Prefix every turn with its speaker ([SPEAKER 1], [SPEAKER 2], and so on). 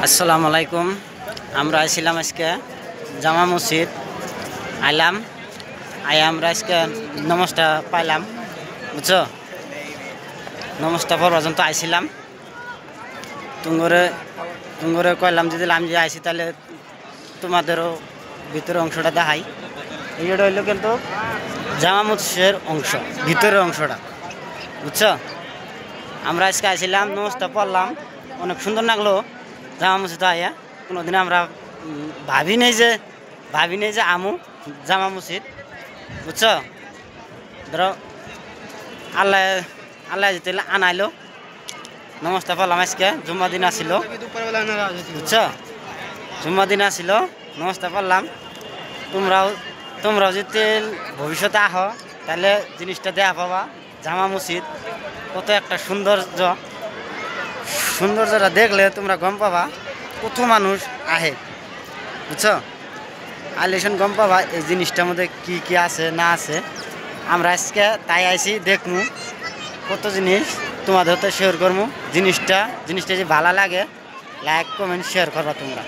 [SPEAKER 1] আসসালামু আলাইকুম। আমরা আইছিলাম আজকে জামা মসজিদ আইলাম আমরা আজকে নমস্তা পাইলাম, বুঝছো? নমস্তা পর্যন্ত আইছিলাম তুঙ্গরে কইলাম যদি আমি যে আইসি তাহলে তোমাদেরও ভিতরের অংশটা দেখাই। এইটা হইলো কিন্তু জামা মসজিদের অংশ, ভিতরের অংশটা, বুঝছো? আমরা আজকে আইছিলাম, নমস্তা পড়লাম, অনেক সুন্দর লাগলো জামা মসজিদ আইয়া। কোনোদিন আমরা ভাবি নেই যে আমু জামা মসজিদ, বুঝছো? ধরো আল্লাহ যেতে আনাইলো, নমস্তা পড়লাম। আজকে জুম্মা দিন আসিল, বুঝছো? জুম্মা দিন আসিল, নমস্তা পড়লাম। তোমরাও যদি ভবিষ্যতে আহো তাহলে জিনিসটা দেখা পাবা। জামা মসজিদ কত একটা সৌন্দর্যটা দেখলে তোমরা গম পাবা কত মানুষ আহে, বুঝছো? আইলেশন গম পাবা এই জিনিসটার মধ্যে কি কি আছে না আছে। আমরা আজকে তাই আইছি, দেখমু কত জিনিস তোমাদের তো শেয়ার করবো। জিনিসটা যদি ভালো লাগে লাইক কমেন্ট শেয়ার করবা তোমরা।